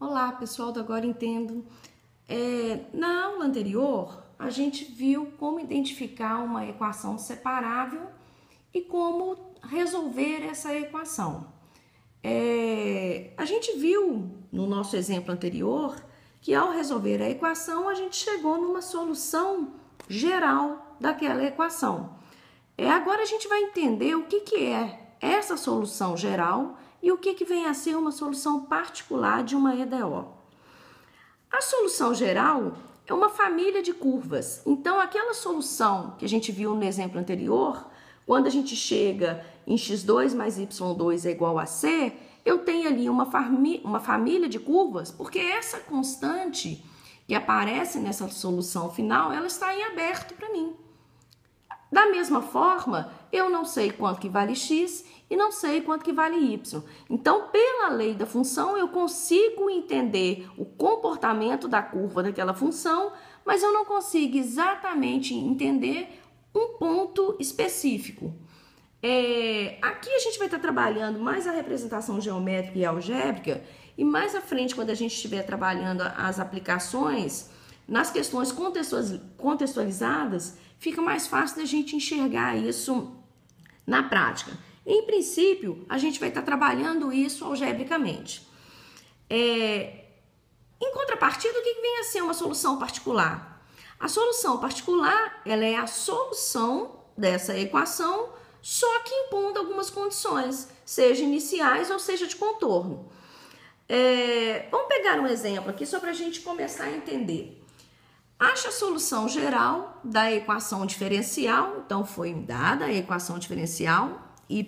Olá, pessoal do Agora Entendo. Na aula anterior, a gente viu como identificar uma equação separável e como resolver essa equação. A gente viu no nosso exemplo anterior que ao resolver a equação, a gente chegou numa solução geral daquela equação. Agora a gente vai entender o que é essa solução geral e o que vem a ser uma solução particular de uma EDO. A solução geral é uma família de curvas. Então, aquela solução que a gente viu no exemplo anterior, quando a gente chega em x2 mais y2 é igual a c, eu tenho ali uma família de curvas, porque essa constante que aparece nessa solução final, ela está em aberto para mim. Da mesma forma, eu não sei quanto que vale x e não sei quanto que vale y. Então, pela lei da função, eu consigo entender o comportamento da curva daquela função, mas eu não consigo exatamente entender um ponto específico. Aqui a gente vai estar trabalhando mais a representação geométrica e algébrica, e mais à frente, quando a gente estiver trabalhando as aplicações, nas questões contextualizadas, fica mais fácil da gente enxergar isso na prática. Em princípio, a gente vai estar trabalhando isso algebricamente. Em contrapartida, o que vem a ser uma solução particular? A solução particular, ela é a solução dessa equação, só que impondo algumas condições, seja iniciais ou seja de contorno. Vamos pegar um exemplo aqui só para a gente começar a entender. Acha a solução geral da equação diferencial, então foi dada a equação diferencial, y'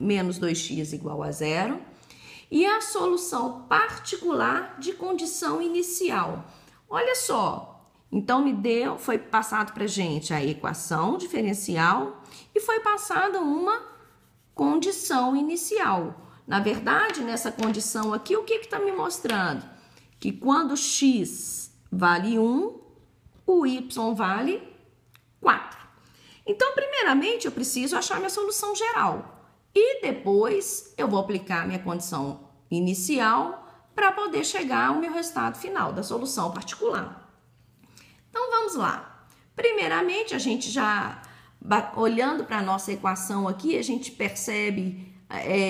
menos 2x igual a 0, e a solução particular de condição inicial. Olha só, então foi passado para a gente a equação diferencial e foi passada uma condição inicial. Na verdade, nessa condição aqui, o que está me mostrando? Que quando x vale 1, o y vale 4. Então, primeiramente, eu preciso achar minha solução geral. E depois, eu vou aplicar minha condição inicial para poder chegar ao meu resultado final da solução particular. Então, vamos lá. Primeiramente, a gente já, olhando para a nossa equação aqui, a gente percebe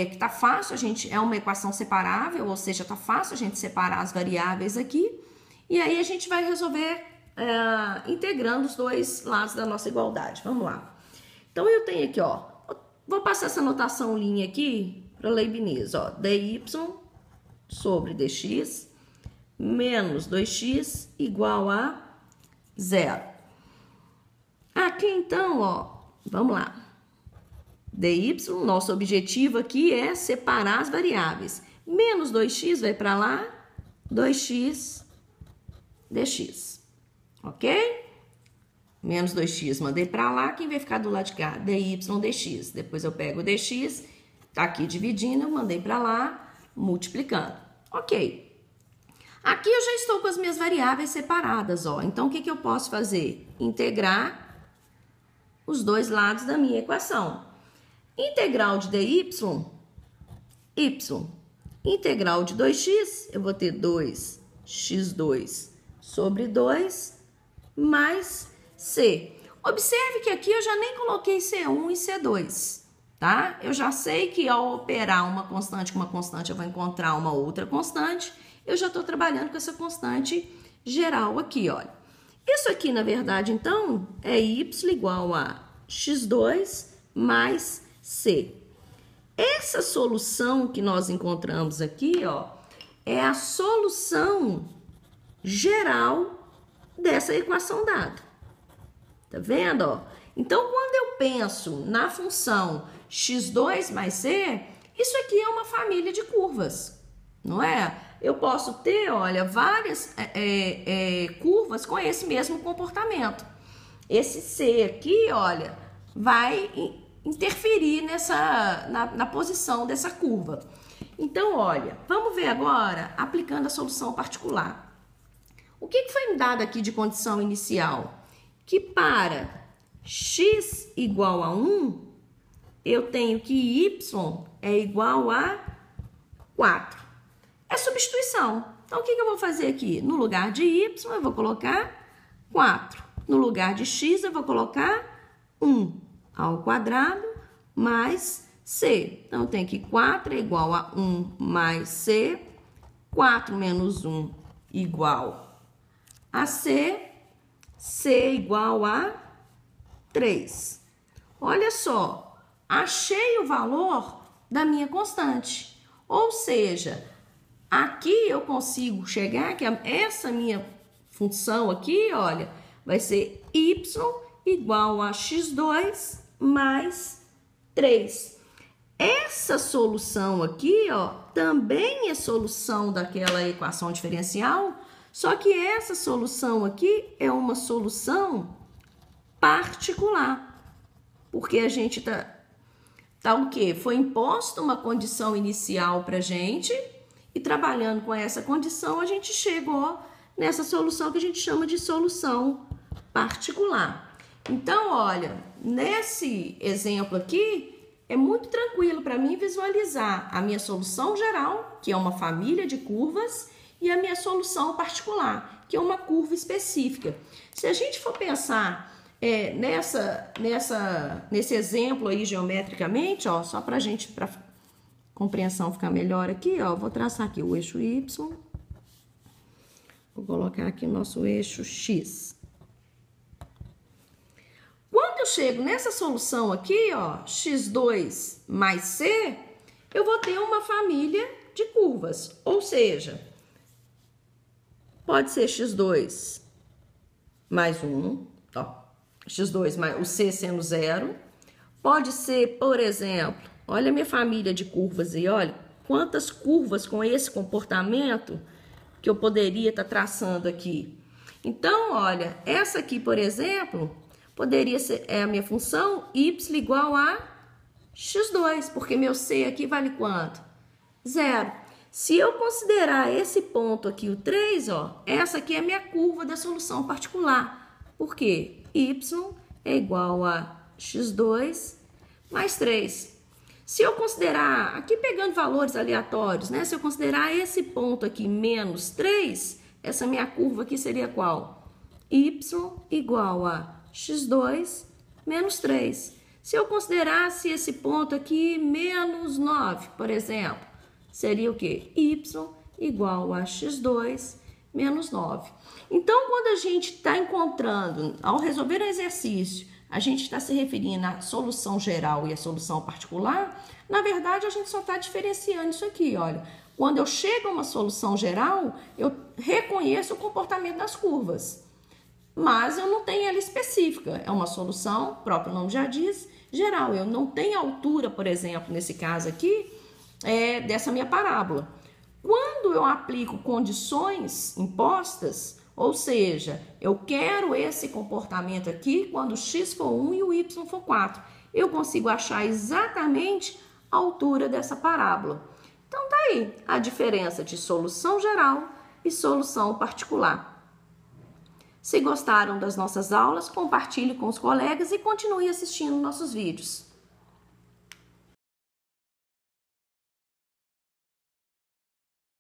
que está fácil, é uma equação separável, ou seja, está fácil a gente separar as variáveis aqui. E aí a gente vai resolver integrando os dois lados da nossa igualdade. Vamos lá. Então, eu tenho aqui, ó, vou passar essa notaçãozinha aqui para Leibniz, ó, dy sobre dx menos 2x igual a 0. Aqui, então, ó, vamos lá. dy, nosso objetivo aqui é separar as variáveis. Menos 2x vai para lá, 2x dx, ok? Menos 2x mandei para lá, quem vai ficar do lado de cá? dy dx. Depois eu pego o dx, tá aqui dividindo, eu mandei para lá, multiplicando. Ok. Aqui eu já estou com as minhas variáveis separadas, ó. Então, o que eu posso fazer? Integrar os dois lados da minha equação. Integral de dy, y. Integral de 2x, eu vou ter 2x2 sobre 2 mais C. Observe que aqui eu já nem coloquei C1 e C2, tá? Eu já sei que ao operar uma constante com uma constante, eu vou encontrar uma outra constante. Eu já estou trabalhando com essa constante geral aqui, olha. Isso aqui, na verdade, então, é y igual a x2 mais C. Essa solução que nós encontramos aqui, ó, é a solução geral dessa equação dada. Tá vendo, ó? Então, quando eu penso na função x2 mais c, isso aqui é uma família de curvas, não é? Eu posso ter, olha, várias curvas com esse mesmo comportamento. Esse c aqui, olha, vai interferir na posição dessa curva. Então, olha, vamos ver agora aplicando a solução particular. O que foi me dado aqui de condição inicial? Que para x igual a 1, eu tenho que y é igual a 4. é substituição. Então, o que eu vou fazer aqui? No lugar de y, eu vou colocar 4. No lugar de x, eu vou colocar 1 ao quadrado mais c. Então, eu tenho que 4 é igual a 1 mais c. 4 menos 1 igual a c. C igual a 3. Olha só, achei o valor da minha constante. Ou seja, aqui eu consigo chegar que essa minha função aqui, olha, vai ser y igual a x2 mais 3. Essa solução aqui, ó, também é solução daquela equação diferencial, só que essa solução aqui é uma solução particular. Porque a gente tá o quê? Foi imposta uma condição inicial pra gente e trabalhando com essa condição a gente chegou nessa solução que a gente chama de solução particular. Então, olha, nesse exemplo aqui, é muito tranquilo para mim visualizar a minha solução geral, que é uma família de curvas, e a minha solução particular, que é uma curva específica. Se a gente for pensar nesse exemplo aí geometricamente, ó, só para a gente, para compreensão ficar melhor aqui, ó, vou traçar aqui o eixo y, vou colocar aqui o nosso eixo x. Quando eu chego nessa solução aqui, ó, x2 mais c, eu vou ter uma família de curvas, ou seja, pode ser x2 mais 1, ó, x2 mais o c sendo 0. Pode ser, por exemplo, olha a minha família de curvas aí, olha, quantas curvas com esse comportamento que eu poderia estar traçando aqui. Então, olha, essa aqui, por exemplo, poderia ser a minha função y igual a x2, porque meu c aqui vale quanto? 0. Se eu considerar esse ponto aqui, o 3, ó, essa aqui é a minha curva da solução particular. Por quê? Y é igual a x2 mais 3. Se eu considerar, aqui pegando valores aleatórios, né? Se eu considerar esse ponto aqui menos 3, essa minha curva aqui seria qual? Y igual a x2 menos 3. Se eu considerasse esse ponto aqui menos 9, por exemplo, seria o quê? Y igual a x2 menos 9. Então, quando a gente está encontrando, ao resolver o exercício, a gente está se referindo à solução geral e à solução particular, na verdade, a gente só está diferenciando isso aqui, olha. Quando eu chego a uma solução geral, eu reconheço o comportamento das curvas, mas eu não tenho ela específica. É uma solução, o próprio nome já diz, geral. Eu não tenho altura, por exemplo, nesse caso aqui, dessa minha parábola. Quando eu aplico condições impostas, ou seja, eu quero esse comportamento aqui quando x for 1 e o y for 4, eu consigo achar exatamente a altura dessa parábola. Então, tá aí a diferença de solução geral e solução particular. Se gostaram das nossas aulas, compartilhe com os colegas e continue assistindo nossos vídeos.